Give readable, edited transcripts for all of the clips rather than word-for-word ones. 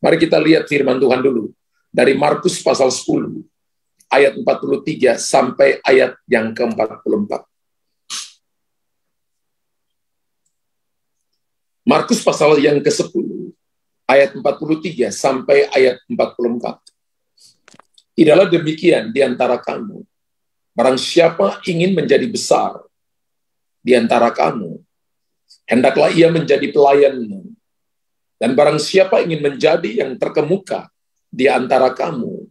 Mari kita lihat firman Tuhan dulu. Dari Markus pasal 10, ayat 43 sampai ayat yang ke-44. Markus pasal yang ke-10, ayat 43 sampai ayat 44. Tidaklah demikian di antara kamu. Barang siapa ingin menjadi besar di antara kamu, hendaklah ia menjadi pelayanmu. Dan barang siapa ingin menjadi yang terkemuka di antara kamu,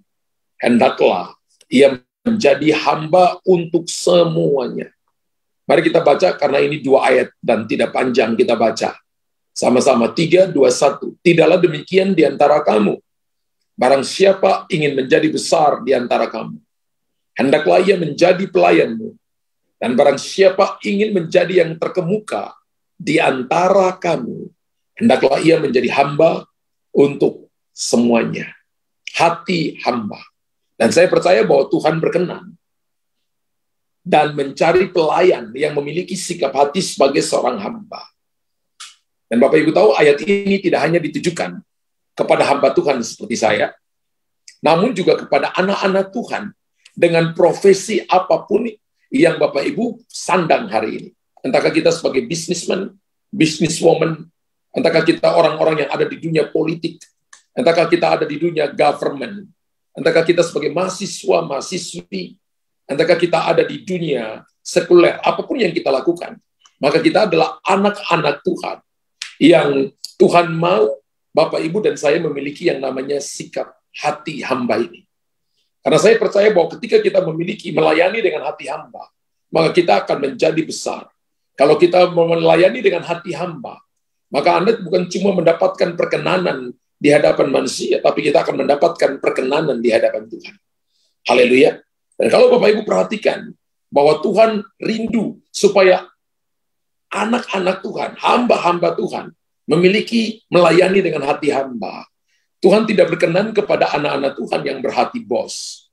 hendaklah ia menjadi hamba untuk semuanya. Mari kita baca, karena ini 2 ayat dan tidak panjang, kita baca. Sama-sama, 3, 2, 1. Tidaklah demikian di antara kamu. Barang siapa ingin menjadi besar di antara kamu, hendaklah ia menjadi pelayanmu. Dan barang siapa ingin menjadi yang terkemuka di antara kamu, hendaklah ia menjadi hamba untuk semuanya. Hati hamba. Dan saya percaya bahwa Tuhan berkenan dan mencari pelayan yang memiliki sikap hati sebagai seorang hamba. Dan Bapak Ibu tahu, ayat ini tidak hanya ditujukan kepada hamba Tuhan seperti saya, namun juga kepada anak-anak Tuhan dengan profesi apapun yang Bapak Ibu sandang hari ini. Entahkah kita sebagai businessman, businesswoman, entahkah kita orang-orang yang ada di dunia politik, entahkah kita ada di dunia government, entahkah kita sebagai mahasiswa, mahasiswi, entahkah kita ada di dunia sekuler, apapun yang kita lakukan, maka kita adalah anak-anak Tuhan yang Tuhan mau Bapak, Ibu, dan saya memiliki yang namanya sikap hati hamba ini. Karena saya percaya bahwa ketika kita melayani dengan hati hamba, maka kita akan menjadi besar. Kalau kita melayani dengan hati hamba, maka Anda bukan cuma mendapatkan perkenanan di hadapan manusia, tapi kita akan mendapatkan perkenanan di hadapan Tuhan. Haleluya. Dan kalau Bapak Ibu perhatikan bahwa Tuhan rindu supaya anak-anak Tuhan, hamba-hamba Tuhan, melayani dengan hati hamba. Tuhan tidak berkenan kepada anak-anak Tuhan yang berhati bos.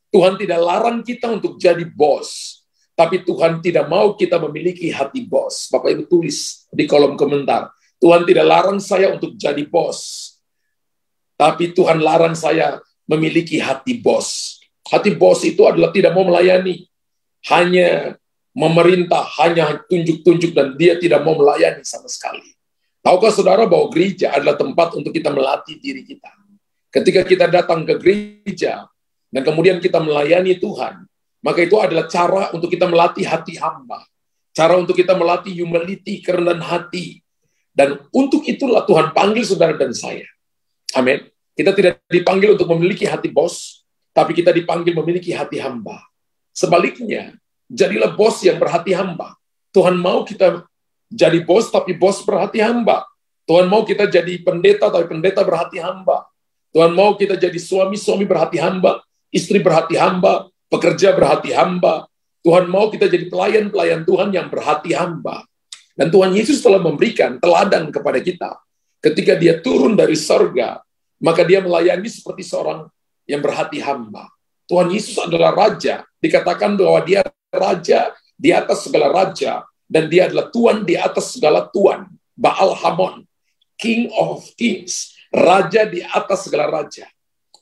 Tuhan tidak larang kita untuk jadi bos, tapi Tuhan tidak mau kita memiliki hati bos. Bapak Ibu tulis di kolom komentar, Tuhan tidak larang saya untuk jadi bos, tapi Tuhan larang saya memiliki hati bos. Hati bos itu adalah tidak mau melayani, hanya memerintah, hanya tunjuk-tunjuk, dan dia tidak mau melayani sama sekali. Tahukah saudara bahwa gereja adalah tempat untuk kita melatih diri kita? Ketika kita datang ke gereja, dan kemudian kita melayani Tuhan, maka itu adalah cara untuk kita melatih hati hamba. Cara untuk kita melatih humility, kerendahan hati. Dan untuk itulah Tuhan panggil saudara dan saya. Amin. Kita tidak dipanggil untuk memiliki hati bos, tapi kita dipanggil memiliki hati hamba. Sebaliknya, jadilah bos yang berhati hamba. Tuhan mau kita jadi bos, tapi bos berhati hamba. Tuhan mau kita jadi pendeta, tapi pendeta berhati hamba. Tuhan mau kita jadi suami berhati hamba, istri berhati hamba, pekerja berhati hamba. Tuhan mau kita jadi pelayan-pelayan Tuhan yang berhati hamba. Dan Tuhan Yesus telah memberikan teladan kepada kita. Ketika dia turun dari sorga, maka dia melayani seperti seorang yang berhati hamba. Tuhan Yesus adalah Raja. Dikatakan bahwa dia Raja di atas segala Raja. Dan dia adalah Tuhan di atas segala Tuhan. Baal Hamon, King of Kings, Raja di atas segala Raja.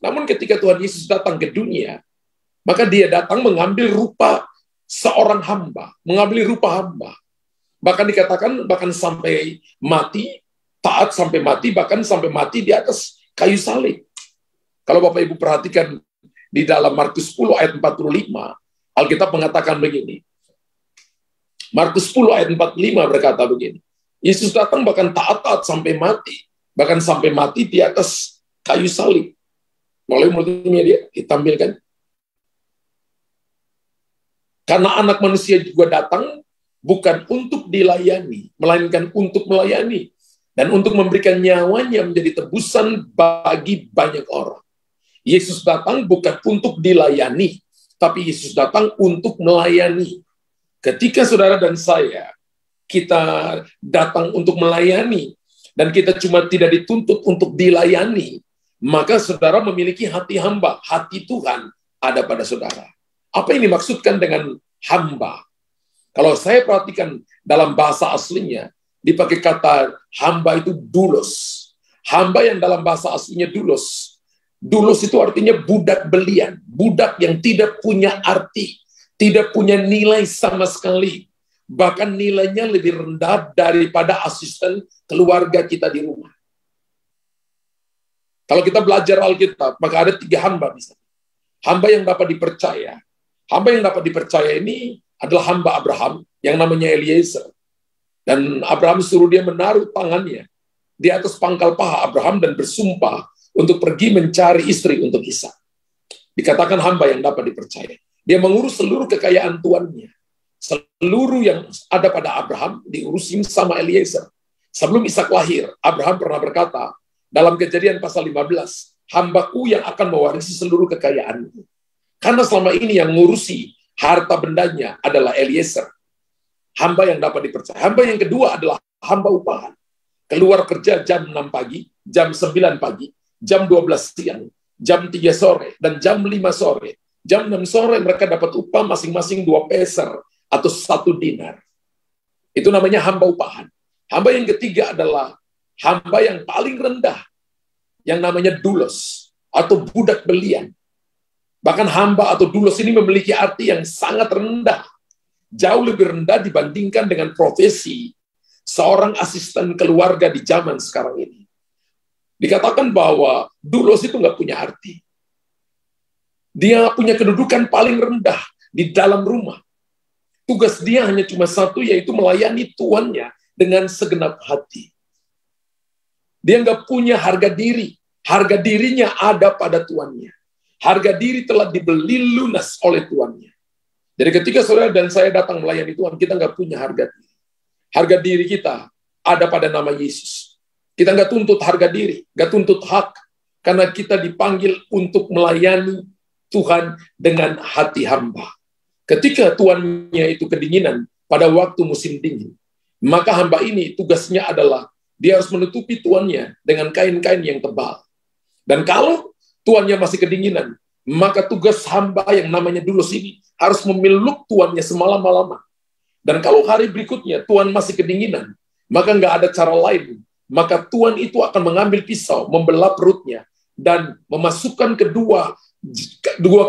Namun ketika Tuhan Yesus datang ke dunia, maka dia datang mengambil rupa seorang hamba, mengambil rupa hamba. Bahkan dikatakan, bahkan sampai mati, taat sampai mati, bahkan sampai mati di atas kayu salib. Kalau Bapak Ibu perhatikan di dalam Markus 10 ayat 45, Alkitab mengatakan begini. Markus 10 ayat 45 berkata begini. Yesus datang bahkan taat sampai mati. Bahkan sampai mati di atas kayu salib. Boleh multimedia ditampilkan? Karena anak manusia juga datang bukan untuk dilayani, melainkan untuk melayani. Dan untuk memberikan nyawanya menjadi tebusan bagi banyak orang. Yesus datang bukan untuk dilayani, tapi Yesus datang untuk melayani. Ketika saudara dan saya, kita datang untuk melayani, dan kita cuma tidak dituntut untuk dilayani, maka saudara memiliki hati hamba, hati Tuhan ada pada saudara. Apa yang dimaksudkan dengan hamba? Kalau saya perhatikan dalam bahasa aslinya, dipakai kata hamba itu doulos. Hamba yang dalam bahasa aslinya doulos. Doulos itu artinya budak belian, budak yang tidak punya arti, tidak punya nilai sama sekali. Bahkan nilainya lebih rendah daripada asisten keluarga kita di rumah. Kalau kita belajar Alkitab, maka ada 3 hamba di sana. Hamba yang dapat dipercaya. Hamba yang dapat dipercaya ini adalah hamba Abraham yang namanya Eliezer. Dan Abraham suruh dia menaruh tangannya di atas pangkal paha Abraham dan bersumpah untuk pergi mencari istri untuk Ishak. Dikatakan hamba yang dapat dipercaya. Dia mengurus seluruh kekayaan tuannya. Seluruh yang ada pada Abraham diurusin sama Eliezer. Sebelum Ishak lahir, Abraham pernah berkata dalam Kejadian pasal 15, hambaku yang akan mewarisi seluruh kekayaanku. Karena selama ini yang ngurusi harta bendanya adalah Eliezer. Hamba yang dapat dipercaya. Hamba yang kedua adalah hamba upahan. Keluar kerja jam 6 pagi, jam 9 pagi, jam 12 siang, jam 3 sore, dan jam 5 sore. Jam 6 sore mereka dapat upah masing-masing 2 peser atau 1 dinar. Itu namanya hamba upahan. Hamba yang ketiga adalah hamba yang paling rendah, yang namanya doulos atau budak belian. Bahkan hamba atau doulos ini memiliki arti yang sangat rendah. Jauh lebih rendah dibandingkan dengan profesi seorang asisten keluarga di zaman sekarang ini. Dikatakan bahwa doulos itu nggak punya arti. Dia punya kedudukan paling rendah di dalam rumah. Tugas dia hanya cuma satu, yaitu melayani tuannya dengan segenap hati. Dia nggak punya harga diri. Harga dirinya ada pada tuannya. Harga diri telah dibeli lunas oleh tuannya. Jadi ketika saudara dan saya datang melayani Tuhan, kita nggak punya harga diri. Harga diri kita ada pada nama Yesus. Kita nggak tuntut harga diri, nggak tuntut hak, karena kita dipanggil untuk melayani Tuhan dengan hati hamba. Ketika tuannya itu kedinginan pada waktu musim dingin, maka hamba ini tugasnya adalah dia harus menutupi tuannya dengan kain-kain yang tebal. Dan kalau tuannya masih kedinginan, maka tugas hamba yang namanya doulos ini harus memeluk tuannya semalam-malaman. Dan kalau hari berikutnya tuan masih kedinginan, maka nggak ada cara lain. Maka tuan itu akan mengambil pisau, membelah perutnya, dan memasukkan kedua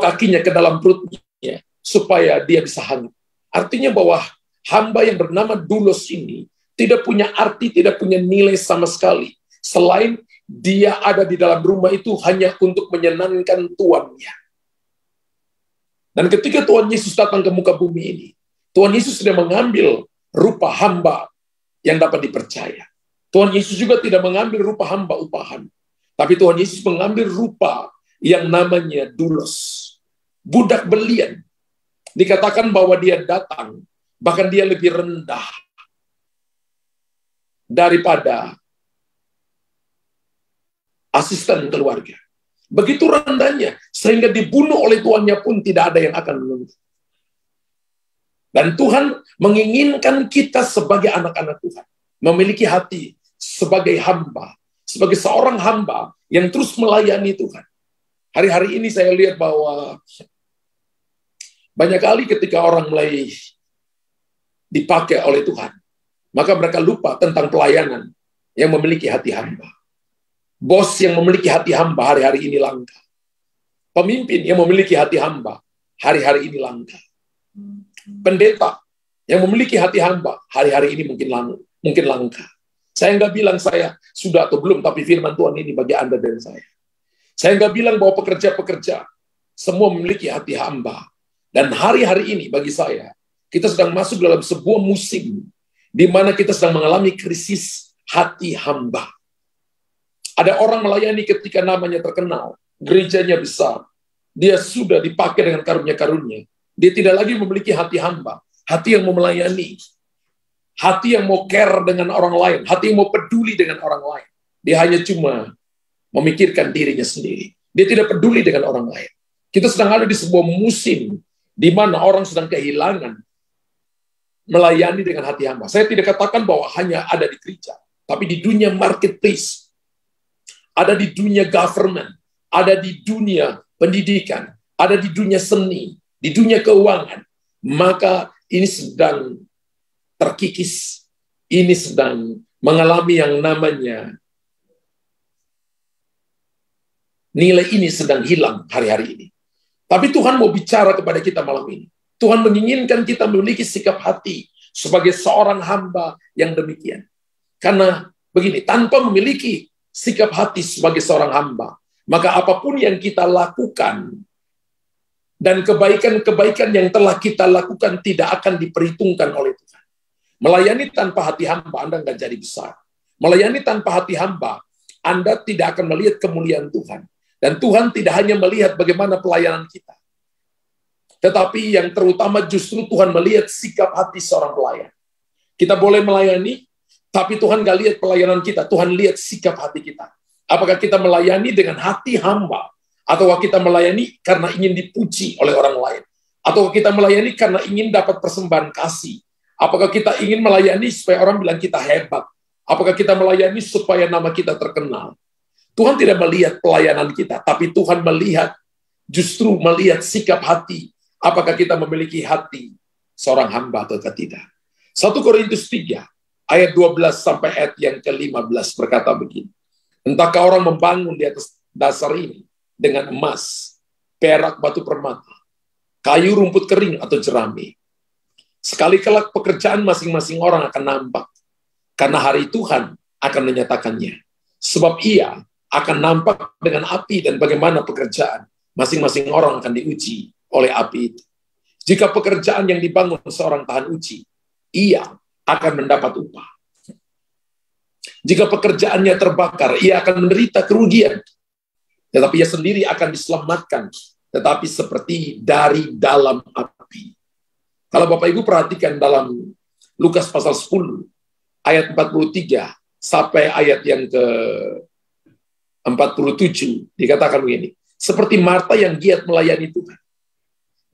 kakinya ke dalam perutnya, supaya dia bisa hangat. Artinya bahwa hamba yang bernama doulos ini tidak punya arti, tidak punya nilai sama sekali. Selain dia ada di dalam rumah itu hanya untuk menyenangkan tuannya. Dan ketika Tuhan Yesus datang ke muka bumi ini, Tuhan Yesus sudah mengambil rupa hamba yang dapat dipercaya. Tuhan Yesus juga tidak mengambil rupa hamba upahan. Tapi Tuhan Yesus mengambil rupa yang namanya doulos. Budak belian. Dikatakan bahwa dia datang, bahkan dia lebih rendah daripada asisten keluarga. Begitu rendahnya, sehingga dibunuh oleh tuannya pun tidak ada yang akan menuntut. Dan Tuhan menginginkan kita sebagai anak-anak Tuhan, memiliki hati sebagai hamba, sebagai seorang hamba yang terus melayani Tuhan. Hari-hari ini saya lihat bahwa banyak kali ketika orang mulai dipakai oleh Tuhan, maka mereka lupa tentang pelayanan yang memiliki hati hamba. Bos yang memiliki hati hamba hari-hari ini langka. Pemimpin yang memiliki hati hamba hari-hari ini langka. Pendeta yang memiliki hati hamba hari-hari ini mungkin langka. Saya nggak bilang saya sudah atau belum, tapi firman Tuhan ini bagi Anda dan saya. Saya nggak bilang bahwa pekerja-pekerja semua memiliki hati hamba. Dan hari-hari ini bagi saya, kita sedang masuk dalam sebuah musim di mana kita sedang mengalami krisis hati hamba. Ada orang melayani ketika namanya terkenal, gerejanya besar, dia sudah dipakai dengan karunia-karunia. Dia tidak lagi memiliki hati hamba, hati yang mau melayani, hati yang mau care dengan orang lain, hati yang mau peduli dengan orang lain. Dia hanya cuma memikirkan dirinya sendiri. Dia tidak peduli dengan orang lain. Kita sedang ada di sebuah musim di mana orang sedang kehilangan melayani dengan hati hamba. Saya tidak katakan bahwa hanya ada di gereja, tapi di dunia marketplace, ada di dunia government, ada di dunia pendidikan, ada di dunia seni, di dunia keuangan, maka ini sedang terkikis, ini sedang mengalami yang namanya nilai ini sedang hilang hari-hari ini. Tapi Tuhan mau bicara kepada kita malam ini. Tuhan menginginkan kita memiliki sikap hati sebagai seorang hamba yang demikian. Karena begini, tanpa memiliki sikap hati sebagai seorang hamba, maka apapun yang kita lakukan dan kebaikan-kebaikan yang telah kita lakukan tidak akan diperhitungkan oleh Tuhan. Melayani tanpa hati hamba, Anda nggak jadi besar. Melayani tanpa hati hamba, Anda tidak akan melihat kemuliaan Tuhan. Dan Tuhan tidak hanya melihat bagaimana pelayanan kita, tetapi yang terutama justru Tuhan melihat sikap hati seorang pelayan. Kita boleh melayani, tapi Tuhan nggak lihat pelayanan kita. Tuhan lihat sikap hati kita. Apakah kita melayani dengan hati hamba, atau kita melayani karena ingin dipuji oleh orang lain, atau kita melayani karena ingin dapat persembahan kasih. Apakah kita ingin melayani supaya orang bilang kita hebat? Apakah kita melayani supaya nama kita terkenal? Tuhan tidak melihat pelayanan kita, tapi Tuhan justru melihat sikap hati. Apakah kita memiliki hati seorang hamba atau tidak? 1 Korintus 3, ayat 12 sampai ayat yang ke-15 berkata begini. Entahkah orang membangun di atas dasar ini dengan emas, perak, batu permata, kayu, rumput kering, atau jerami. Sekali kelak pekerjaan masing-masing orang akan nampak, karena hari Tuhan akan menyatakannya. Sebab ia akan nampak dengan api, dan bagaimana pekerjaan masing-masing orang akan diuji oleh api itu. Jika pekerjaan yang dibangun seorang tahan uji, ia akan mendapat upah. Jika pekerjaannya terbakar, ia akan menderita kerugian. Tetapi ia sendiri akan diselamatkan, tetapi seperti dari dalam api. Kalau Bapak Ibu perhatikan dalam Lukas pasal 10, ayat 43 sampai ayat yang ke-47, dikatakan begini. Seperti Marta yang giat melayani Tuhan.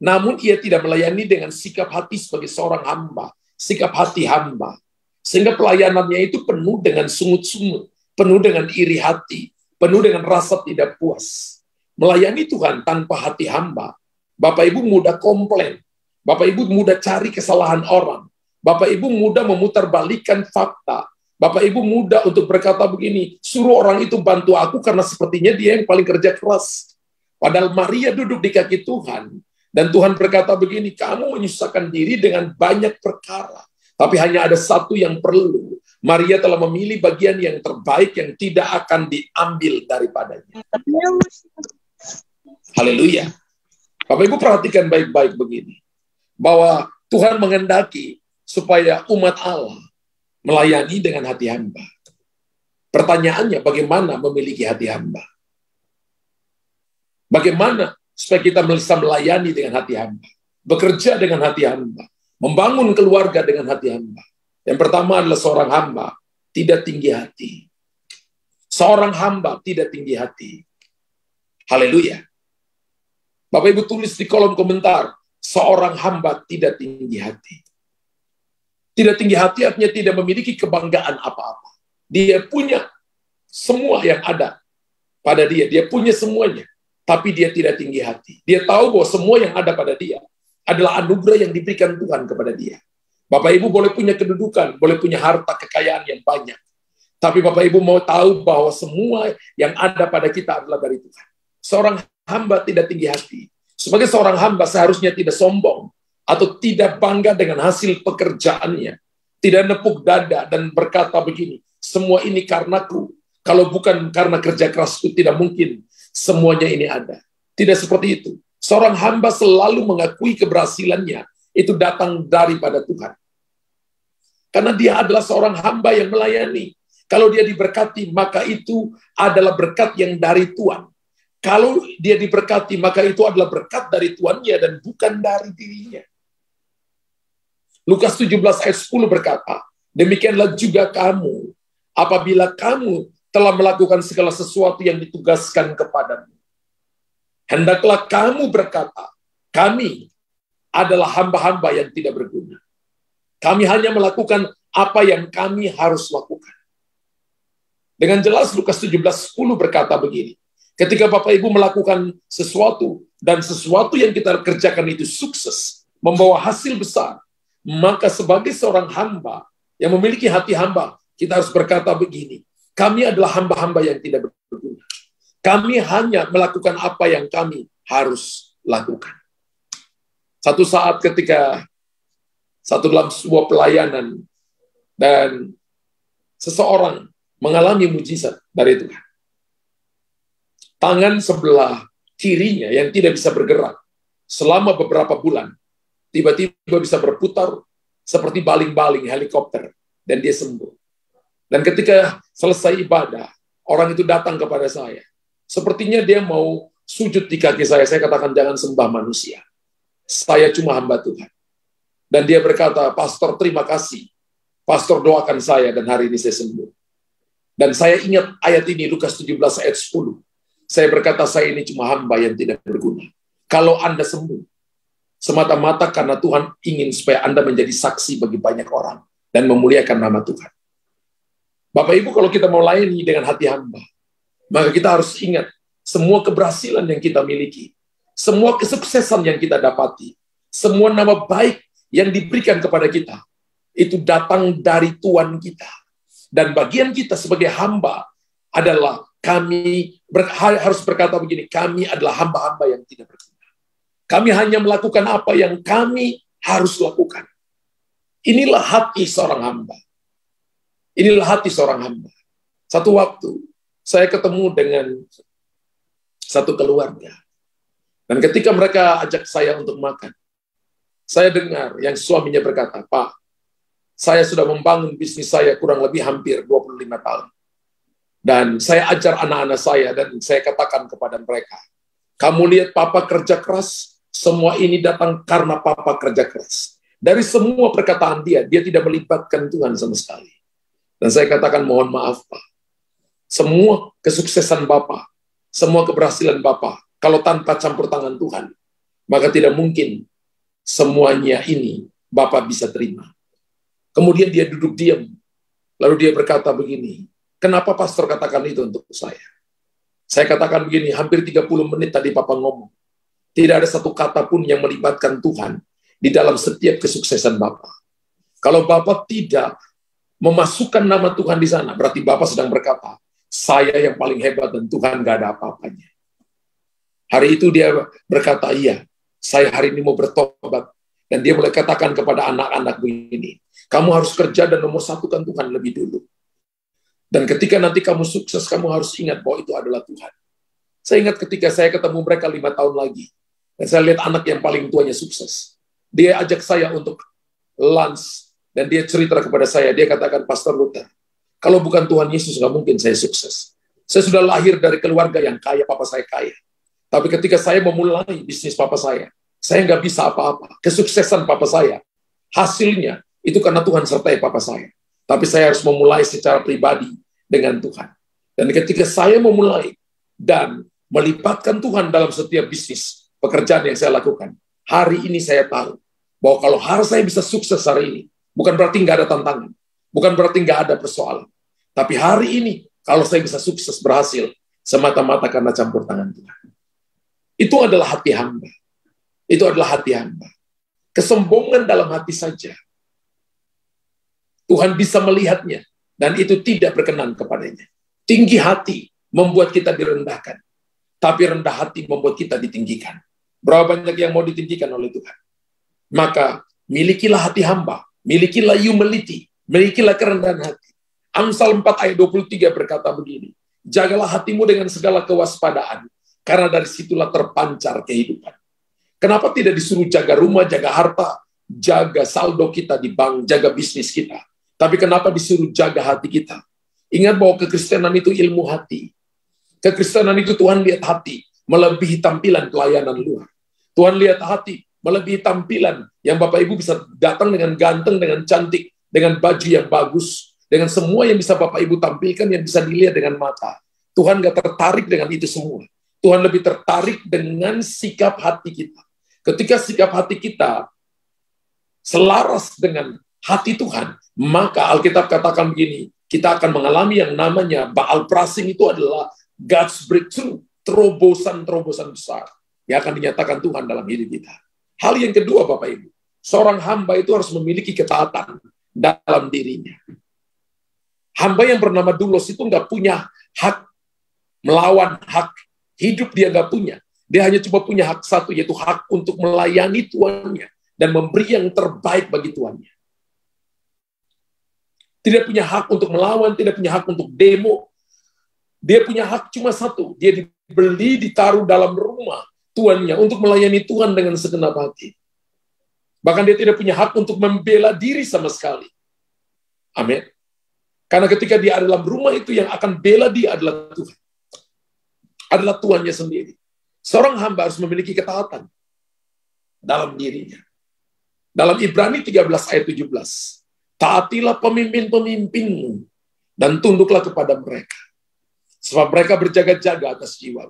Namun ia tidak melayani dengan sikap hati sebagai seorang hamba, sikap hati hamba. Sehingga pelayanannya itu penuh dengan sungut-sungut, penuh dengan iri hati, penuh dengan rasa tidak puas. Melayani Tuhan tanpa hati hamba, Bapak Ibu mudah komplain, Bapak Ibu mudah cari kesalahan orang, Bapak Ibu mudah memutarbalikkan fakta, Bapak Ibu mudah untuk berkata begini, suruh orang itu bantu aku karena sepertinya dia yang paling kerja keras. Padahal Maria duduk di kaki Tuhan, dan Tuhan berkata begini, kamu menyusahkan diri dengan banyak perkara, tapi hanya ada satu yang perlu. Maria telah memilih bagian yang terbaik yang tidak akan diambil daripadanya. Haleluya. Bapak Ibu perhatikan baik-baik begini, bahwa Tuhan menghendaki supaya umat Allah melayani dengan hati hamba. Pertanyaannya, bagaimana memiliki hati hamba? Bagaimana supaya kita bisa melayani dengan hati hamba? Bekerja dengan hati hamba. Membangun keluarga dengan hati hamba. Yang pertama adalah seorang hamba tidak tinggi hati. Seorang hamba tidak tinggi hati. Haleluya. Bapak Ibu tulis di kolom komentar, seorang hamba tidak tinggi hati. Tidak tinggi hati artinya tidak memiliki kebanggaan apa-apa. Dia punya semua yang ada pada dia. Dia punya semuanya. Tapi dia tidak tinggi hati. Dia tahu bahwa semua yang ada pada dia adalah anugerah yang diberikan Tuhan kepada dia. Bapak Ibu boleh punya kedudukan, boleh punya harta kekayaan yang banyak. Tapi Bapak Ibu mau tahu bahwa semua yang ada pada kita adalah dari Tuhan. Seorang hamba tidak tinggi hati. Sebagai seorang hamba seharusnya tidak sombong atau tidak bangga dengan hasil pekerjaannya. Tidak nepuk dada dan berkata begini, semua ini karenaku. Kalau bukan karena kerja kerasku tidak mungkin semuanya ini ada. Tidak seperti itu. Seorang hamba selalu mengakui keberhasilannya itu datang daripada Tuhan. Karena dia adalah seorang hamba yang melayani. Kalau dia diberkati, maka itu adalah berkat yang dari Tuhan. Kalau dia diberkati, maka itu adalah berkat dari Tuannya dan bukan dari dirinya. Lukas 17 ayat 10 berkata, demikianlah juga kamu, apabila kamu telah melakukan segala sesuatu yang ditugaskan kepadamu. Hendaklah kamu berkata, kami adalah hamba-hamba yang tidak berguna. Kami hanya melakukan apa yang kami harus lakukan. Dengan jelas Lukas 17:10 berkata begini, ketika Bapak Ibu melakukan sesuatu dan sesuatu yang kita kerjakan itu sukses, membawa hasil besar, maka sebagai seorang hamba yang memiliki hati hamba, kita harus berkata begini, kami adalah hamba-hamba yang tidak berguna. Kami hanya melakukan apa yang kami harus lakukan. Satu saat ketika dalam sebuah pelayanan dan seseorang mengalami mujizat dari Tuhan. Tangan sebelah kirinya yang tidak bisa bergerak selama beberapa bulan, tiba-tiba bisa berputar seperti baling-baling helikopter, dan dia sembuh. Dan ketika selesai ibadah, orang itu datang kepada saya. Sepertinya dia mau sujud di kaki saya. Saya katakan, jangan sembah manusia. Saya cuma hamba Tuhan. Dan dia berkata, Pastor, terima kasih. Pastor doakan saya, dan hari ini saya sembuh. Dan saya ingat ayat ini, Lukas 17 ayat 10. Saya berkata, saya ini cuma hamba yang tidak berguna. Kalau Anda sembuh, semata-mata karena Tuhan ingin supaya Anda menjadi saksi bagi banyak orang dan memuliakan nama Tuhan. Bapak Ibu, kalau kita mau layani dengan hati hamba, maka kita harus ingat semua keberhasilan yang kita miliki, semua kesuksesan yang kita dapati, semua nama baik yang diberikan kepada kita, itu datang dari Tuhan kita. Dan bagian kita sebagai hamba adalah kami harus berkata begini, kami adalah hamba-hamba yang tidak berguna. Kami hanya melakukan apa yang kami harus lakukan. Inilah hati seorang hamba. Inilah hati seorang hamba. Satu waktu, saya ketemu dengan satu keluarga. Dan ketika mereka ajak saya untuk makan, saya dengar yang suaminya berkata, Pak, saya sudah membangun bisnis saya kurang lebih hampir 25 tahun. Dan saya ajar anak-anak saya dan saya katakan kepada mereka, kamu lihat Papa kerja keras, semua ini datang karena Papa kerja keras. Dari semua perkataan dia tidak melibatkan Tuhan sama sekali. Dan saya katakan, mohon maaf Pak, semua kesuksesan Bapak, semua keberhasilan Bapak, kalau tanpa campur tangan Tuhan, maka tidak mungkin semuanya ini Bapak bisa terima. Kemudian dia duduk diam, lalu dia berkata begini, kenapa pastor katakan itu untuk saya? Saya katakan begini, hampir 30 menit tadi Papa ngomong. Tidak ada satu kata pun yang melibatkan Tuhan di dalam setiap kesuksesan Bapak. Kalau Bapak tidak memasukkan nama Tuhan di sana, berarti Bapak sedang berkata, saya yang paling hebat dan Tuhan gak ada apa-apanya. Hari itu dia berkata, iya, saya hari ini mau bertobat. Dan dia mulai katakan kepada anak-anak begini, kamu harus kerja dan nomor satukan Tuhan lebih dulu. Dan ketika nanti kamu sukses, kamu harus ingat bahwa itu adalah Tuhan. Saya ingat ketika saya ketemu mereka 5 tahun lagi, dan saya lihat anak yang paling tuanya sukses. Dia ajak saya untuk lunch, dan dia cerita kepada saya, dia katakan, Pastor Luther, kalau bukan Tuhan Yesus, nggak mungkin saya sukses. Saya sudah lahir dari keluarga yang kaya, papa saya kaya. Tapi ketika saya memulai bisnis papa saya nggak bisa apa-apa. Kesuksesan papa saya, hasilnya, itu karena Tuhan sertai papa saya. Tapi saya harus memulai secara pribadi dengan Tuhan. Dan ketika saya memulai dan melibatkan Tuhan dalam setiap bisnis, pekerjaan yang saya lakukan, hari ini saya tahu bahwa kalau harus saya bisa sukses hari ini, bukan berarti nggak ada tantangan, bukan berarti nggak ada persoalan. Tapi hari ini, kalau saya bisa sukses berhasil, semata-mata karena campur tangan Tuhan. Itu adalah hati hamba. Itu adalah hati hamba. Kesombongan dalam hati saja, Tuhan bisa melihatnya, dan itu tidak berkenan kepadanya. Tinggi hati membuat kita direndahkan, tapi rendah hati membuat kita ditinggikan. Berapa banyak yang mau ditinggikan oleh Tuhan? Maka milikilah hati hamba, milikilah humility, milikilah kerendahan hati. Amsal 4 ayat 23 berkata begini, jagalah hatimu dengan segala kewaspadaan, karena dari situlah terpancar kehidupan. Kenapa tidak disuruh jaga rumah, jaga harta, jaga saldo kita di bank, jaga bisnis kita? Tapi kenapa disuruh jaga hati kita? Ingat bahwa kekristenan itu ilmu hati. Kekristenan itu Tuhan lihat hati, melebihi tampilan pelayanan luar. Tuhan lihat hati, melebihi tampilan yang Bapak Ibu bisa datang dengan ganteng, dengan cantik, dengan baju yang bagus, dengan semua yang bisa Bapak Ibu tampilkan, yang bisa dilihat dengan mata. Tuhan gak tertarik dengan itu semua. Tuhan lebih tertarik dengan sikap hati kita. Ketika sikap hati kita selaras dengan hati Tuhan, maka Alkitab katakan begini, kita akan mengalami yang namanya Baal Prasing. Itu adalah God's breakthrough, terobosan-terobosan besar yang akan dinyatakan Tuhan dalam hidup kita. Hal yang kedua Bapak Ibu, seorang hamba itu harus memiliki ketaatan dalam dirinya. Hamba yang bernama Dulos itu nggak punya hak melawan hak hidup dia nggak punya. Dia hanya cuma punya hak satu, yaitu hak untuk melayani tuannya dan memberi yang terbaik bagi tuannya. Tidak punya hak untuk melawan, tidak punya hak untuk demo. Dia punya hak cuma satu, dia dibeli, ditaruh dalam rumah tuannya untuk melayani Tuhan dengan segenap hati. Bahkan dia tidak punya hak untuk membela diri sama sekali. Amin. Karena ketika dia ada dalam rumah itu, yang akan bela dia adalah Tuhan. Adalah tuannya sendiri. Seorang hamba harus memiliki ketaatan dalam dirinya. Dalam Ibrani 13 ayat 17, taatilah pemimpin-pemimpinmu dan tunduklah kepada mereka. Sebab mereka berjaga-jaga atas jiwa.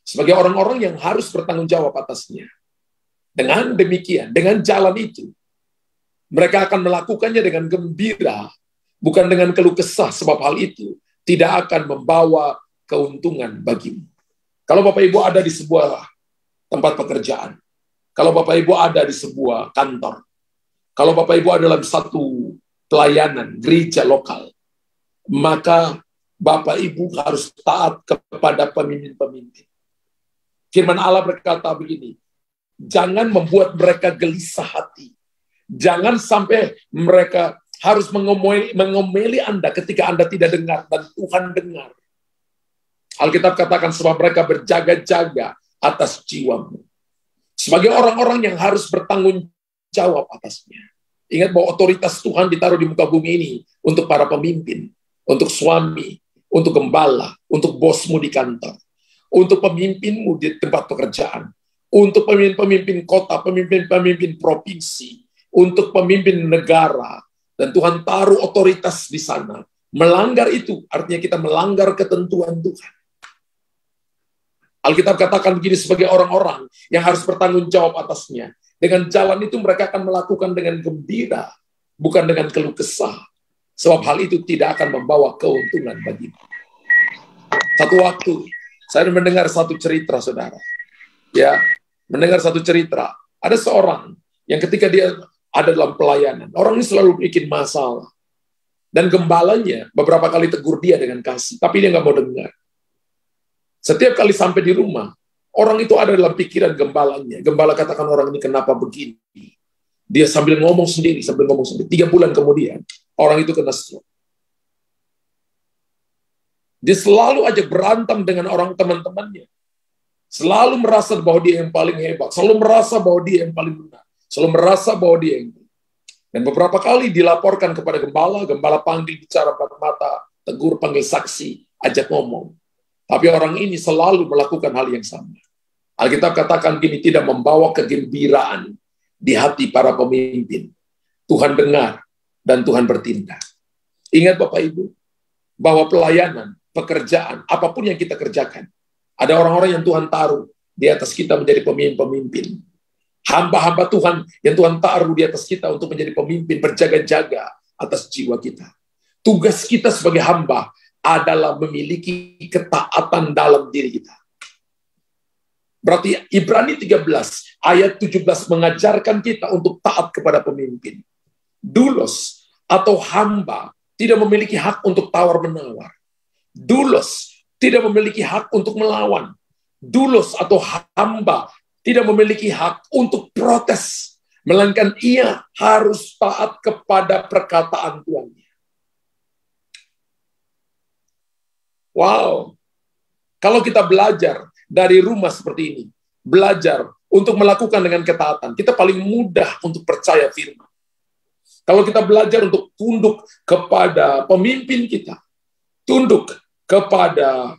Sebagai orang-orang yang harus bertanggung jawab atasnya. Dengan demikian, dengan jalan itu, mereka akan melakukannya dengan gembira, bukan dengan keluh kesah, sebab hal itu tidak akan membawa keuntungan bagimu. Kalau Bapak Ibu ada di sebuah tempat pekerjaan, kalau Bapak Ibu ada di sebuah kantor, kalau Bapak Ibu ada dalam satu pelayanan gereja lokal, maka Bapak Ibu harus taat kepada pemimpin-pemimpin. Firman Allah berkata begini, jangan membuat mereka gelisah hati. Jangan sampai mereka harus mengomeli Anda ketika Anda tidak dengar, dan Tuhan dengar. Alkitab katakan sebab mereka berjaga-jaga atas jiwamu. Sebagai orang-orang yang harus bertanggung jawab atasnya. Ingat bahwa otoritas Tuhan ditaruh di muka bumi ini untuk para pemimpin, untuk suami, untuk gembala, untuk bosmu di kantor, untuk pemimpinmu di tempat pekerjaan, untuk pemimpin-pemimpin kota, pemimpin-pemimpin provinsi, untuk pemimpin negara. Dan Tuhan taruh otoritas di sana. Melanggar itu artinya kita melanggar ketentuan Tuhan. Alkitab katakan begini, sebagai orang-orang yang harus bertanggung jawab atasnya. Dengan jalan itu mereka akan melakukan dengan gembira, bukan dengan keluh kesah. Sebab hal itu tidak akan membawa keuntungan bagimu. Satu waktu, saya mendengar satu cerita, saudara. Ya, mendengar satu cerita. Ada seorang yang ketika dia ada dalam pelayanan, orang ini selalu bikin masalah. Dan gembalanya beberapa kali tegur dia dengan kasih, tapi dia nggak mau dengar. Setiap kali sampai di rumah, orang itu ada dalam pikiran gembalanya. Gembala katakan, orang ini kenapa begini? Dia sambil ngomong sendiri. 3 bulan kemudian, orang itu kena stroke. Dia selalu aja berantem dengan orang teman-temannya. Selalu merasa bahwa dia yang paling hebat. Selalu merasa bahwa dia yang paling benar. Selalu merasa bahwa dia yang benar. Dan beberapa kali dilaporkan kepada gembala. Gembala panggil bicara empat mata, tegur, panggil saksi, ajak ngomong. Tapi orang ini selalu melakukan hal yang sama. Alkitab katakan gini, tidak membawa kegembiraan di hati para pemimpin. Tuhan dengar dan Tuhan bertindak. Ingat Bapak Ibu, bahwa pelayanan, pekerjaan, apapun yang kita kerjakan, ada orang-orang yang Tuhan taruh di atas kita menjadi pemimpin. Hamba-hamba Tuhan yang Tuhan taruh di atas kita untuk menjadi pemimpin, berjaga-jaga atas jiwa kita. Tugas kita sebagai hamba adalah memiliki ketaatan dalam diri kita. Berarti Ibrani 13 ayat 17 mengajarkan kita untuk taat kepada pemimpin. Doulos atau hamba tidak memiliki hak untuk tawar-menawar. Doulos tidak memiliki hak untuk melawan. Doulos atau hamba tidak memiliki hak untuk protes. Melainkan ia harus taat kepada perkataan Tuhannya. Wow, kalau kita belajar dari rumah seperti ini, belajar untuk melakukan dengan ketaatan, kita paling mudah untuk percaya firman. Kalau kita belajar untuk tunduk kepada pemimpin kita, tunduk kepada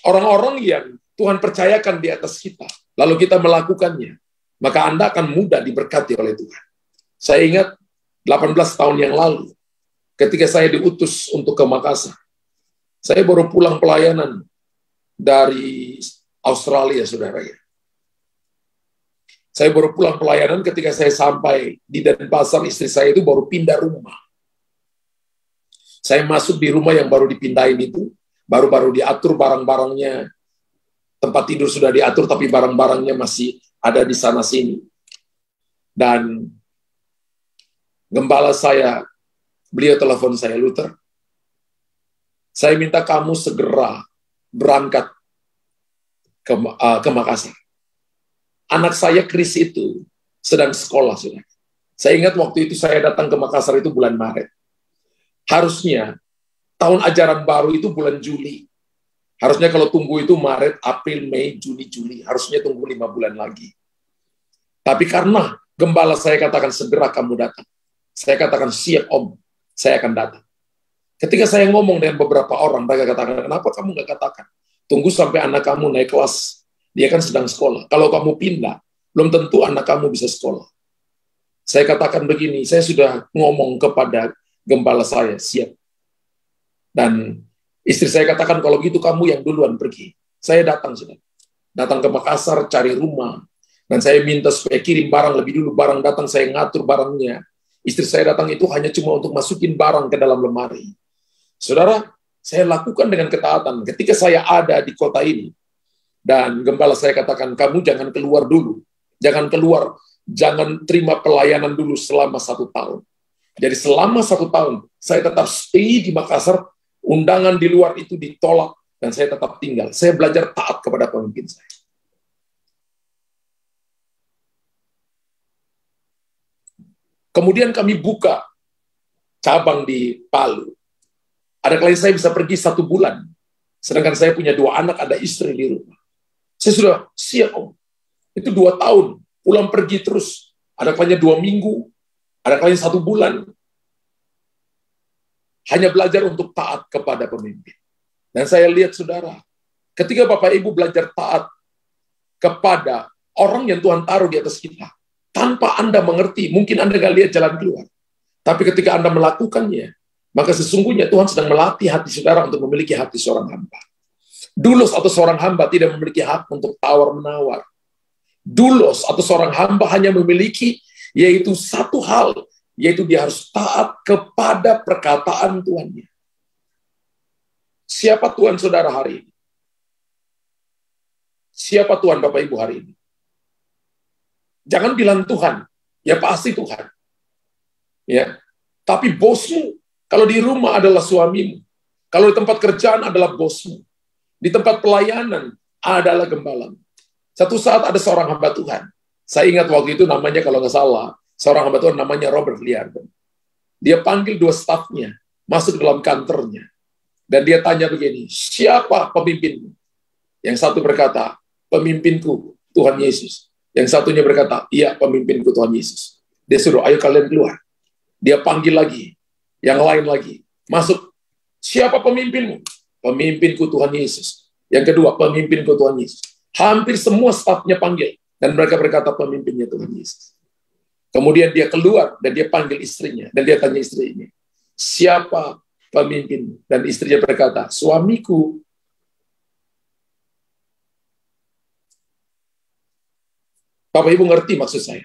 orang-orang yang Tuhan percayakan di atas kita, lalu kita melakukannya, maka Anda akan mudah diberkati oleh Tuhan. Saya ingat 18 tahun yang lalu, ketika saya diutus untuk ke Makassar, saya baru pulang pelayanan dari Australia, saudara. Saya baru pulang pelayanan ketika saya sampai di Denpasar, istri saya itu baru pindah rumah. Saya masuk di rumah yang baru dipindahin itu, baru-baru diatur barang-barangnya, tempat tidur sudah diatur, tapi barang-barangnya masih ada di sana-sini. Dan gembala saya, beliau telepon saya, Luther, saya minta kamu segera berangkat ke Makassar. Anak saya Chris itu sedang sekolah, saudara. Saya ingat waktu itu saya datang ke Makassar itu bulan Maret. Harusnya tahun ajaran baru itu bulan Juli. Harusnya kalau tunggu itu Maret, April, Mei, Juni, Juli. Harusnya tunggu 5 bulan lagi. Tapi karena gembala saya katakan segera kamu datang. Saya katakan siap om, saya akan datang. Ketika saya ngomong dengan beberapa orang, mereka katakan, kenapa kamu nggak katakan? Tunggu sampai anak kamu naik kelas. Dia kan sedang sekolah. Kalau kamu pindah, belum tentu anak kamu bisa sekolah. Saya katakan begini, saya sudah ngomong kepada gembala saya, siap. Dan istri saya katakan, kalau gitu kamu yang duluan pergi. Saya datang sudah. Datang ke Makassar, cari rumah. Dan saya minta supaya kirim barang lebih dulu. Barang datang, saya ngatur barangnya. Istri saya datang itu hanya cuma untuk masukin barang ke dalam lemari. Saudara, saya lakukan dengan ketaatan. Ketika saya ada di kota ini, dan gembala saya katakan, kamu jangan keluar dulu. Jangan keluar, jangan terima pelayanan dulu selama 1 tahun. Jadi selama 1 tahun, saya tetap stay di Makassar, undangan di luar itu ditolak, dan saya tetap tinggal. Saya belajar taat kepada pemimpin saya. Kemudian kami buka cabang di Palu. Ada kali saya bisa pergi 1 bulan, sedangkan saya punya 2 anak, ada istri di rumah. Saya sudah siap om. Itu 2 tahun, pulang pergi terus. Ada kalinya 2 minggu, ada kalinya 1 bulan. Hanya belajar untuk taat kepada pemimpin. Dan saya lihat saudara, ketika Bapak Ibu belajar taat kepada orang yang Tuhan taruh di atas kita, tanpa Anda mengerti, mungkin Anda nggak lihat jalan keluar. Tapi ketika Anda melakukannya, maka sesungguhnya Tuhan sedang melatih hati saudara untuk memiliki hati seorang hamba. Dulos atau seorang hamba tidak memiliki hak untuk tawar-menawar. Dulos atau seorang hamba hanya memiliki yaitu satu hal, yaitu dia harus taat kepada perkataan Tuhannya. Siapa Tuhan saudara hari ini? Siapa Tuhan Bapak Ibu hari ini? Jangan bilang Tuhan, ya pasti Tuhan. Ya, tapi bosmu, kalau di rumah adalah suamimu, kalau di tempat kerjaan adalah bosmu, di tempat pelayanan adalah gembalamu. Satu saat ada seorang hamba Tuhan. Saya ingat waktu itu namanya kalau nggak salah, seorang hamba Tuhan namanya Robert Liarden. Dia panggil 2 stafnya masuk dalam kantornya. Dan dia tanya begini, siapa pemimpinmu? Yang satu berkata, pemimpinku Tuhan Yesus. Yang satunya berkata, iya pemimpinku Tuhan Yesus. Dia suruh, ayo kalian keluar. Dia panggil lagi, yang lain lagi. Masuk, siapa pemimpinmu? Pemimpinku Tuhan Yesus. Yang kedua, pemimpinku Tuhan Yesus. Hampir semua stafnya panggil. Dan mereka berkata, pemimpinnya Tuhan Yesus. Kemudian dia keluar, dan dia panggil istrinya. Dan dia tanya istrinya, siapa pemimpin? Dan istrinya berkata, suamiku. Bapak Ibu ngerti maksud saya?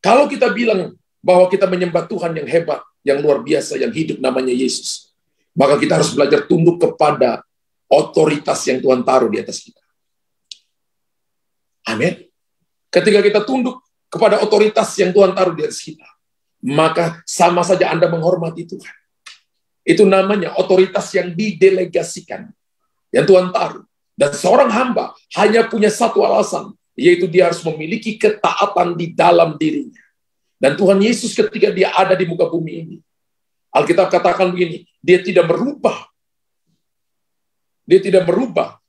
Kalau kita bilang bahwa kita menyembah Tuhan yang hebat, yang luar biasa, yang hidup namanya Yesus, maka kita harus belajar tunduk kepada otoritas yang Tuhan taruh di atas kita. Amin. Ketika kita tunduk kepada otoritas yang Tuhan taruh di atas kita, maka sama saja Anda menghormati Tuhan. Itu namanya otoritas yang didelegasikan, yang Tuhan taruh. Dan seorang hamba hanya punya satu alasan, yaitu dia harus memiliki ketaatan di dalam dirinya. Dan Tuhan Yesus ketika dia ada di muka bumi ini, Alkitab katakan begini, dia tidak merubah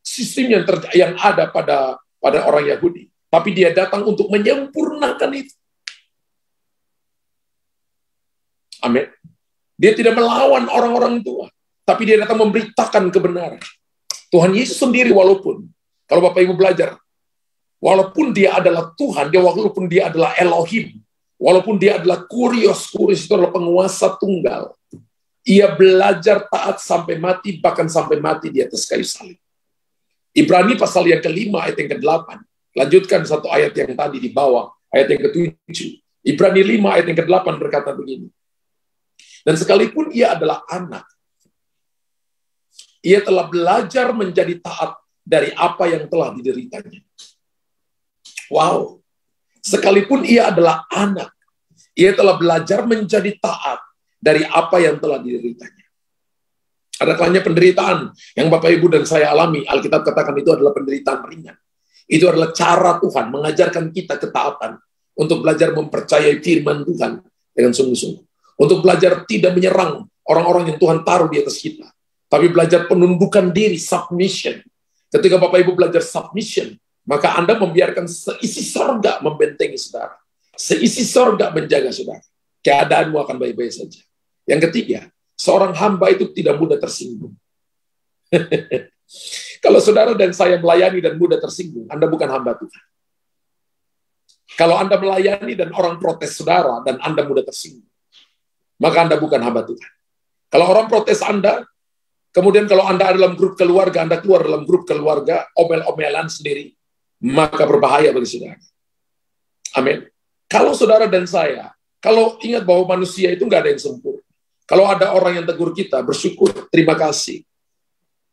sistem yang ada pada orang Yahudi, tapi dia datang untuk menyempurnakan itu. Amin. Dia tidak melawan orang-orang tua, tapi dia datang memberitakan kebenaran. Tuhan Yesus sendiri walaupun, kalau Bapak Ibu belajar, walaupun dia adalah Tuhan, walaupun dia adalah Elohim, walaupun dia adalah Kurios itu adalah penguasa tunggal, ia belajar taat sampai mati, bahkan sampai mati di atas kayu salib. Ibrani pasal yang ke-5 ayat yang ke-8. Lanjutkan satu ayat yang tadi di bawah, ayat yang ke-7. Ibrani 5 ayat yang ke-8 berkata begini. Dan sekalipun ia adalah anak, ia telah belajar menjadi taat dari apa yang telah dideritanya. Wow. Sekalipun ia adalah anak, ia telah belajar menjadi taat dari apa yang telah dideritanya. Ada kalanya penderitaan yang Bapak Ibu dan saya alami, Alkitab katakan itu adalah penderitaan ringan. Itu adalah cara Tuhan mengajarkan kita ketaatan untuk belajar mempercayai firman Tuhan dengan sungguh-sungguh. Untuk belajar tidak menyerang orang-orang yang Tuhan taruh di atas kita, tapi belajar penundukan diri, submission. Ketika Bapak Ibu belajar submission, maka Anda membiarkan seisi sorga membentengi saudara. Seisi sorga menjaga saudara. Keadaanmu akan baik-baik saja. Yang ketiga, seorang hamba itu tidak mudah tersinggung. Kalau saudara dan saya melayani dan mudah tersinggung, Anda bukan hamba Tuhan. Kalau Anda melayani dan orang protes saudara dan Anda mudah tersinggung, maka Anda bukan hamba Tuhan. Kalau orang protes Anda, kemudian kalau Anda ada dalam grup keluarga, Anda keluar dalam grup keluarga, omel-omelan sendiri, maka berbahaya bagi saudara. Amin. Kalau saudara dan saya, kalau ingat bahwa manusia itu nggak ada yang sempurna. Kalau ada orang yang tegur kita, bersyukur, terima kasih.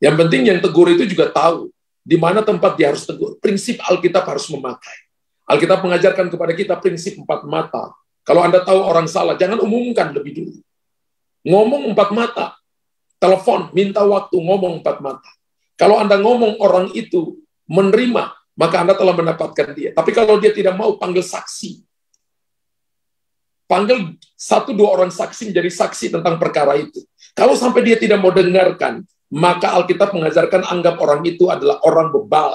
Yang penting yang tegur itu juga tahu di mana tempat dia harus tegur. Prinsip Alkitab harus memakai. Alkitab mengajarkan kepada kita prinsip 4 mata. Kalau Anda tahu orang salah, jangan umumkan lebih dulu. Ngomong 4 mata. Telepon, minta waktu, ngomong 4 mata. Kalau Anda ngomong orang itu menerima, maka Anda telah mendapatkan dia. Tapi kalau dia tidak mau, panggil saksi. Panggil 1-2 orang saksi menjadi saksi tentang perkara itu. Kalau sampai dia tidak mau dengarkan, maka Alkitab mengajarkan anggap orang itu adalah orang bebal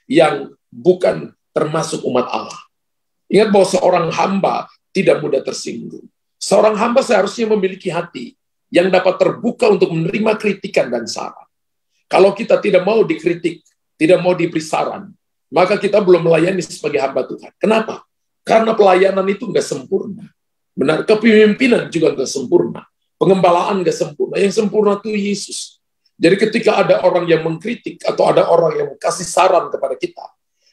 yang bukan termasuk umat Allah. Ingat bahwa seorang hamba tidak mudah tersinggung. Seorang hamba seharusnya memiliki hati yang dapat terbuka untuk menerima kritikan dan saran. Kalau kita tidak mau dikritik, tidak mau diberi saran, maka kita belum melayani sebagai hamba Tuhan. Kenapa? Karena pelayanan itu nggak sempurna. Benar, kepemimpinan juga nggak sempurna. Pengembalaan nggak sempurna. Yang sempurna itu Yesus. Jadi ketika ada orang yang mengkritik atau ada orang yang kasih saran kepada kita,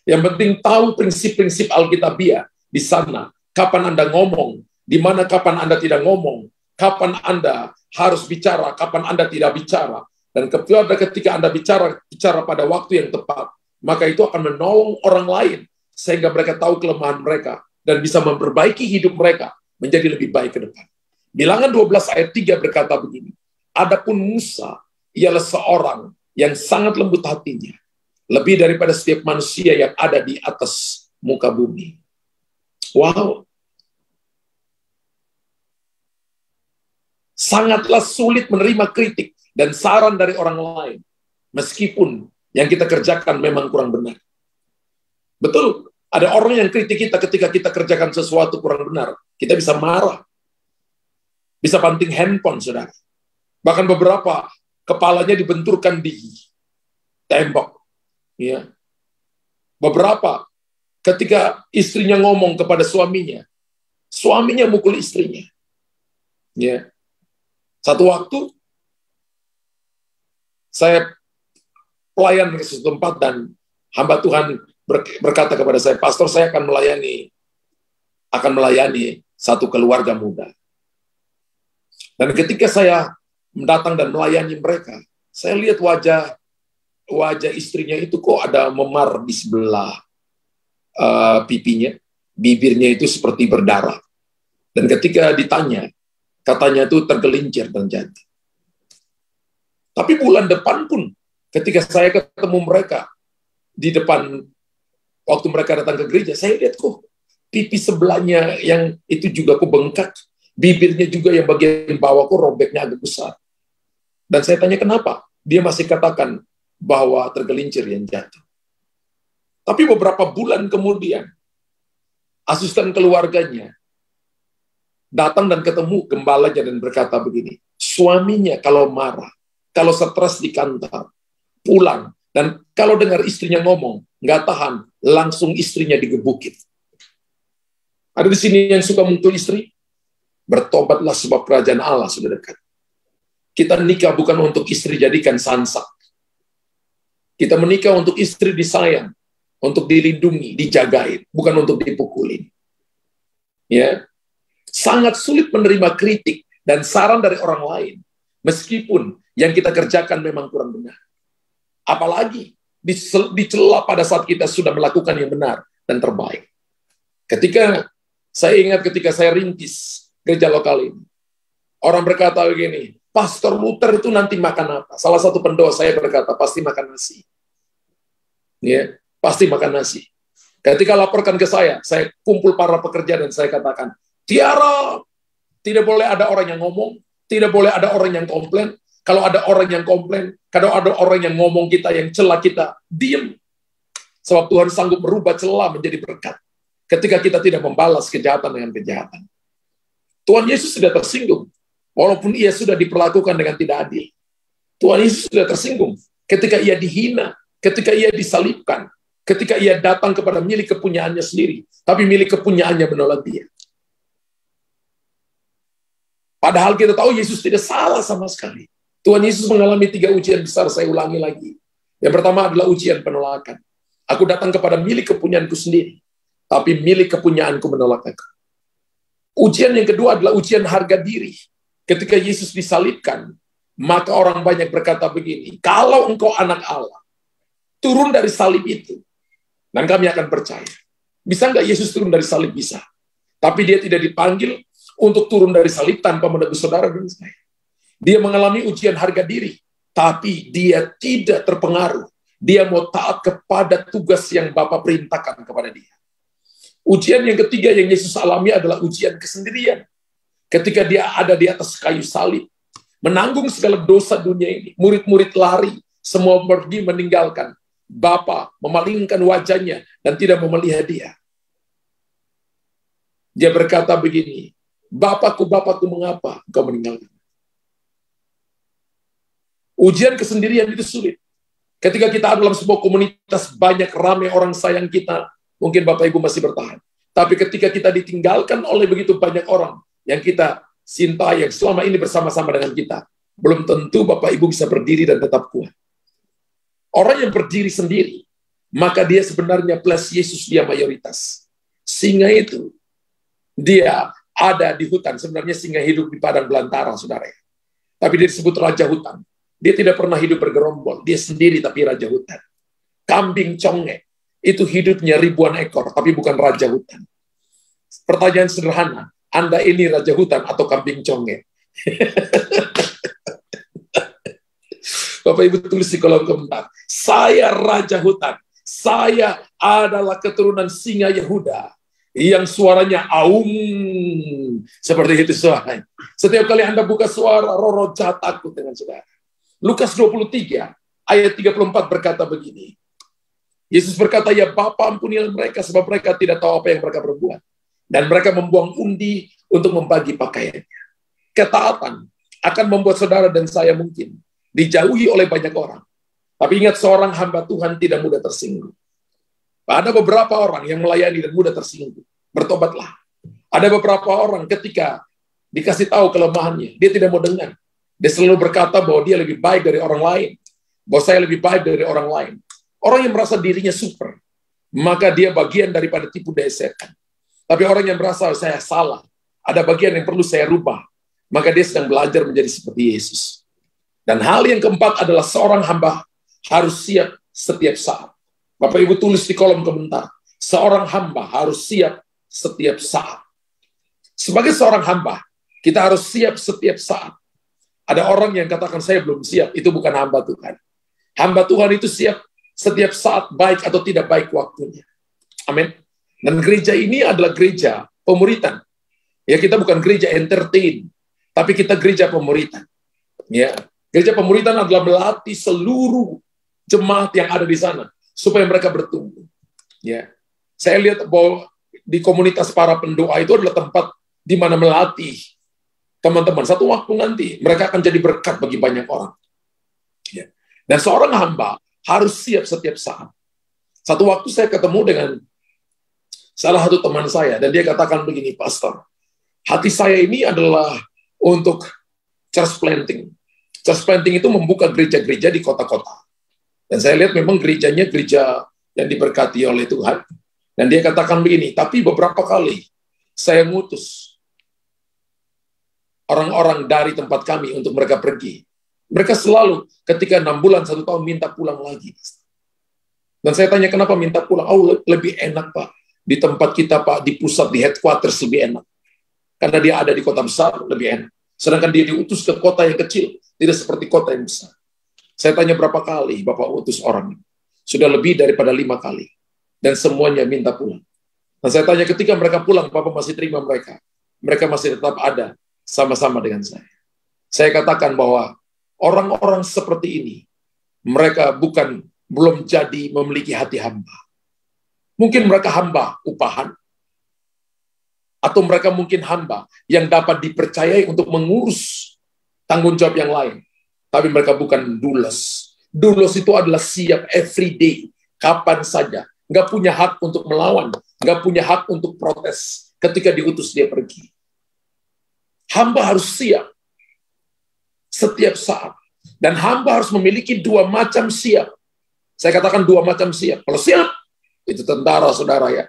yang penting tahu prinsip-prinsip Alkitabiah di sana. Kapan Anda ngomong, di mana kapan Anda tidak ngomong, kapan Anda harus bicara, kapan Anda tidak bicara. Dan ketika Anda bicara pada waktu yang tepat, maka itu akan menolong orang lain sehingga mereka tahu kelemahan mereka dan bisa memperbaiki hidup mereka menjadi lebih baik ke depan. Bilangan 12 ayat 3 berkata begini, adapun Musa ialah seorang yang sangat lembut hatinya, lebih daripada setiap manusia yang ada di atas muka bumi. Wow. Sangatlah sulit menerima kritik dan saran dari orang lain, meskipun yang kita kerjakan memang kurang benar. Betul, ada orang yang kritik kita ketika kita kerjakan sesuatu kurang benar. Kita bisa marah, bisa banting handphone, saudara. Bahkan beberapa kepalanya dibenturkan di tembok. Ya. Beberapa ketika istrinya ngomong kepada suaminya mukul istrinya. Ya. Satu waktu saya pelayan ke suatu tempat dan hamba Tuhan berkata kepada saya, pastor, saya akan melayani satu keluarga muda. Dan ketika saya datang dan melayani mereka, saya lihat wajah istrinya itu kok ada memar di sebelah pipinya, bibirnya itu seperti berdarah. Dan ketika ditanya, katanya itu tergelincir dan jatuh. Tapi bulan depan pun, ketika saya ketemu mereka di depan, waktu mereka datang ke gereja, saya lihat kok pipi sebelahnya yang itu juga kok bengkak, bibirnya juga yang bagian bawah kok robeknya agak besar. Dan saya tanya kenapa? Dia masih katakan bahwa tergelincir yang jatuh. Tapi beberapa bulan kemudian, asisten keluarganya datang dan ketemu gembalanya dan berkata begini, suaminya kalau marah, kalau stres di kantor, pulang, dan kalau dengar istrinya ngomong, nggak tahan, langsung istrinya digebukin. Ada di sini yang suka muncul istri? Bertobatlah sebab kerajaan Allah sudah dekat. Kita nikah bukan untuk istri jadikan sansak. Kita menikah untuk istri disayang, untuk dilindungi, dijagain, bukan untuk dipukulin. Ya, sangat sulit menerima kritik dan saran dari orang lain, meskipun yang kita kerjakan memang kurang benar. Apalagi dicela pada saat kita sudah melakukan yang benar dan terbaik. Saya ingat ketika saya rintis gereja lokal ini, orang berkata begini, Pastor Luther itu nanti makan apa? Salah satu pendoa saya berkata, pasti makan nasi. Ya, pasti makan nasi. Ketika laporkan ke saya kumpul para pekerja dan saya katakan, Tiara, tidak boleh ada orang yang ngomong, tidak boleh ada orang yang komplain. Kalau ada orang yang komplain, kalau ada orang yang ngomong kita, yang celah kita, diam. Sebab Tuhan sanggup merubah celah menjadi berkat. Ketika kita tidak membalas kejahatan dengan kejahatan. Tuhan Yesus sudah tersinggung. Walaupun ia sudah diperlakukan dengan tidak adil. Tuhan Yesus sudah tersinggung. Ketika ia dihina, ketika ia disalibkan, ketika ia datang kepada milik kepunyaannya sendiri. Tapi milik kepunyaannya menolak dia. Padahal kita tahu Yesus tidak salah sama sekali. Tuhan Yesus mengalami 3 ujian besar, saya ulangi lagi. Yang pertama adalah ujian penolakan. Aku datang kepada milik kepunyaanku sendiri, tapi milik kepunyaanku menolak aku. Ujian yang kedua adalah ujian harga diri. Ketika Yesus disalibkan, maka orang banyak berkata begini, kalau engkau anak Allah, turun dari salib itu, dan kami akan percaya. Bisa nggak Yesus turun dari salib? Bisa. Tapi dia tidak dipanggil untuk turun dari salib tanpa menebus saudara dan saya. Dia mengalami ujian harga diri, tapi dia tidak terpengaruh. Dia mau taat kepada tugas yang Bapa perintahkan kepada dia. Ujian yang ketiga yang Yesus alami adalah ujian kesendirian. Ketika dia ada di atas kayu salib, menanggung segala dosa dunia ini, murid-murid lari, semua pergi meninggalkan. Bapa memalingkan wajahnya dan tidak memelihara dia. Dia berkata begini, Bapakku, mengapa engkau meninggalkan? Ujian kesendirian itu sulit. Ketika kita ada dalam sebuah komunitas, banyak ramai orang sayang kita, mungkin Bapak Ibu masih bertahan. Tapi ketika kita ditinggalkan oleh begitu banyak orang yang kita cintai, yang selama ini bersama-sama dengan kita, belum tentu Bapak Ibu bisa berdiri dan tetap kuat. Orang yang berdiri sendiri, maka dia sebenarnya plus Yesus, dia mayoritas. Singa itu, dia ada di hutan. Sebenarnya singa hidup di padang belantara, saudara. Tapi dia disebut raja hutan. Dia tidak pernah hidup bergerombol. Dia sendiri tapi raja hutan. Kambing conge itu hidupnya ribuan ekor, tapi bukan raja hutan. Pertanyaan sederhana, Anda ini raja hutan atau kambing conge? Bapak Ibu tulis di kolom komentar. Saya raja hutan. Saya adalah keturunan singa Yehuda yang suaranya aum. Seperti itu suaranya. Setiap kali Anda buka suara, roh jahat takut dengan saudara. Lukas 23 ayat 34 berkata begini. Yesus berkata, ya Bapa, ampunilah mereka sebab mereka tidak tahu apa yang mereka berbuat. Dan mereka membuang undi untuk membagi pakaiannya. Ketaatan akan membuat saudara dan saya mungkin dijauhi oleh banyak orang. Tapi ingat, seorang hamba Tuhan tidak mudah tersinggung. Ada beberapa orang yang melayani dan mudah tersinggung. Bertobatlah. Ada beberapa orang ketika dikasih tahu kelemahannya, dia tidak mau dengar. Dia selalu berkata bahwa dia lebih baik dari orang lain. Bahwa saya lebih baik dari orang lain. Orang yang merasa dirinya super, maka dia bagian daripada tipu daya setan. Tapi orang yang merasa saya salah, ada bagian yang perlu saya rubah, maka dia sedang belajar menjadi seperti Yesus. Dan hal yang keempat adalah seorang hamba harus siap setiap saat. Bapak Ibu tulis di kolom komentar, seorang hamba harus siap setiap saat. Sebagai seorang hamba, kita harus siap setiap saat. Ada orang yang katakan saya belum siap, itu bukan hamba Tuhan. Hamba Tuhan itu siap setiap saat, baik atau tidak baik waktunya. Amin. Dan gereja ini adalah gereja pemuritan. Ya, kita bukan gereja entertain, tapi kita gereja pemuritan. Ya, gereja pemuritan adalah melatih seluruh jemaat yang ada di sana supaya mereka bertumbuh. Ya, saya lihat bahwa di komunitas para pendoa itu adalah tempat di mana melatih teman-teman. Satu waktu nanti mereka akan jadi berkat bagi banyak orang. Ya. Dan seorang hamba harus siap setiap saat. Satu waktu saya ketemu dengan salah satu teman saya, dan dia katakan begini, Pastor, hati saya ini adalah untuk church planting. Church planting itu membuka gereja-gereja di kota-kota. Dan saya lihat memang gerejanya gereja yang diberkati oleh Tuhan. Dan dia katakan begini, tapi beberapa kali saya ngutus orang-orang dari tempat kami untuk mereka pergi. Mereka selalu ketika 6 bulan, 1 tahun minta pulang lagi. Dan saya tanya kenapa minta pulang? Oh, lebih enak Pak. Di tempat kita Pak, di pusat, di headquarters lebih enak. Karena dia ada di kota besar, lebih enak. Sedangkan dia diutus ke kota yang kecil, tidak seperti kota yang besar. Saya tanya berapa kali Bapak utus orang? Sudah lebih daripada 5 kali. Dan semuanya minta pulang. Dan saya tanya ketika mereka pulang, Bapak masih terima mereka. Mereka masih tetap ada sama-sama dengan saya. Saya katakan bahwa orang-orang seperti ini, mereka belum jadi memiliki hati hamba. Mungkin mereka hamba upahan, atau mereka mungkin hamba yang dapat dipercayai untuk mengurus tanggung jawab yang lain. Tapi mereka bukan doulos. Doulos itu adalah siap every day, kapan saja. Nggak punya hak untuk melawan, nggak punya hak untuk protes ketika diutus dia pergi. Hamba harus siap setiap saat. Dan hamba harus memiliki 2 macam siap. Saya katakan 2 macam siap. Kalau siap, itu tentara, saudara ya.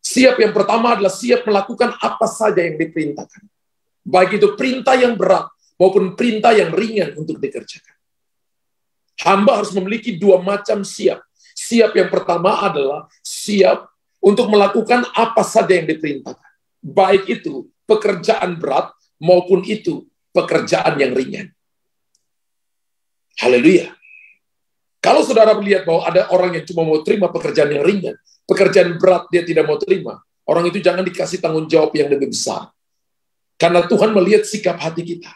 Siap yang pertama adalah siap melakukan apa saja yang diperintahkan. Baik itu perintah yang berat maupun perintah yang ringan untuk dikerjakan. Hamba harus memiliki 2 macam siap. Siap yang pertama adalah siap untuk melakukan apa saja yang diperintahkan. Baik itu pekerjaan berat maupun itu pekerjaan yang ringan. Haleluya. Kalau saudara melihat bahwa ada orang yang cuma mau terima pekerjaan yang ringan, pekerjaan berat dia tidak mau terima, orang itu jangan dikasih tanggung jawab yang lebih besar. Karena Tuhan melihat sikap hati kita.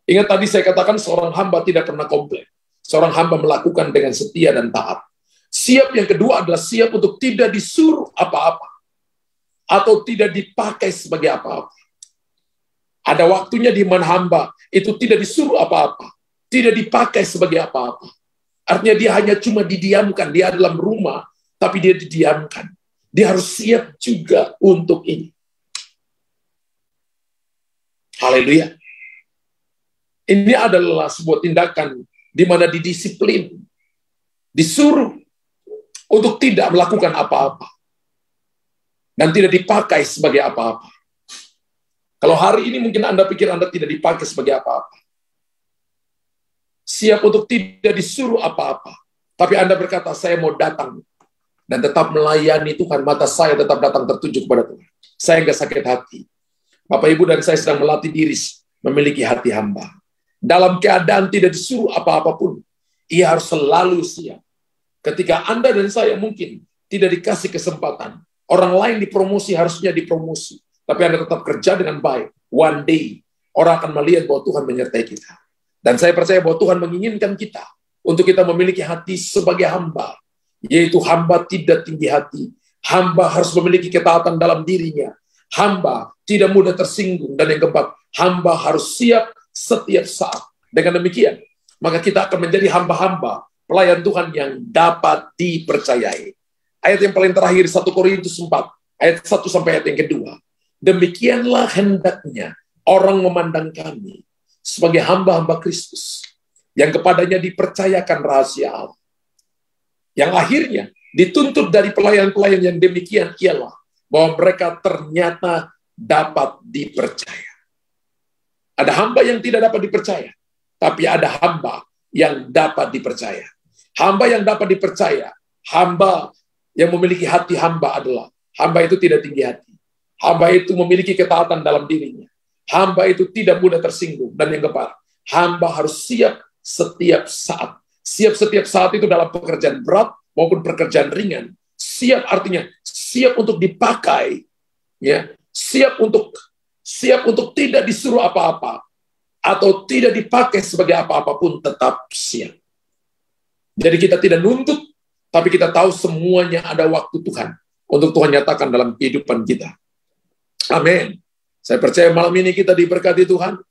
Ingat tadi saya katakan seorang hamba tidak pernah komplain. Seorang hamba melakukan dengan setia dan taat. Siap yang kedua adalah siap untuk tidak disuruh apa-apa. Atau tidak dipakai sebagai apa-apa. Ada waktunya di mana hamba itu tidak disuruh apa-apa. Tidak dipakai sebagai apa-apa. Artinya dia hanya cuma didiamkan. Dia dalam rumah, tapi dia didiamkan. Dia harus siap juga untuk ini. Haleluya. Ini adalah sebuah tindakan di mana didisiplin, disuruh untuk tidak melakukan apa-apa. Dan tidak dipakai sebagai apa-apa. Kalau hari ini mungkin Anda pikir Anda tidak dipakai sebagai apa-apa. Siap untuk tidak disuruh apa-apa. Tapi Anda berkata, saya mau datang dan tetap melayani Tuhan, mata saya tetap datang tertuju kepada Tuhan. Saya nggak sakit hati. Bapak, Ibu, dan saya sedang melatih diri memiliki hati hamba. Dalam keadaan tidak disuruh apa-apapun, ia harus selalu siap. Ketika Anda dan saya mungkin tidak dikasih kesempatan, orang lain dipromosi, harusnya dipromosi. Tapi Anda tetap kerja dengan baik. One day, orang akan melihat bahwa Tuhan menyertai kita. Dan saya percaya bahwa Tuhan menginginkan kita untuk kita memiliki hati sebagai hamba. Yaitu hamba tidak tinggi hati. Hamba harus memiliki ketaatan dalam dirinya. Hamba tidak mudah tersinggung. Dan yang keempat, hamba harus siap setiap saat. Dengan demikian, maka kita akan menjadi hamba-hamba pelayan Tuhan yang dapat dipercayai. Ayat yang paling terakhir, 1 Korintus 4, ayat 1 sampai ayat yang kedua. Demikianlah hendaknya orang memandang kami sebagai hamba-hamba Kristus yang kepadanya dipercayakan rahasia Allah. Yang akhirnya dituntut dari pelayan-pelayan yang demikian ialah bahwa mereka ternyata dapat dipercaya. Ada hamba yang tidak dapat dipercaya, tapi ada hamba yang dapat dipercaya. Hamba yang dapat dipercaya, hamba yang memiliki hati hamba adalah hamba itu tidak tinggi hati. Hamba itu memiliki ketaatan dalam dirinya. Hamba itu tidak mudah tersinggung. Dan yang keempat, hamba harus siap setiap saat. Siap setiap saat itu dalam pekerjaan berat maupun pekerjaan ringan. Siap artinya siap untuk dipakai, ya. Siap untuk tidak disuruh apa-apa atau tidak dipakai sebagai apa-apa pun tetap siap. Jadi kita tidak nuntut, tapi kita tahu semuanya ada waktu Tuhan untuk Tuhan nyatakan dalam kehidupan kita. Amin. Saya percaya malam ini kita diberkati Tuhan.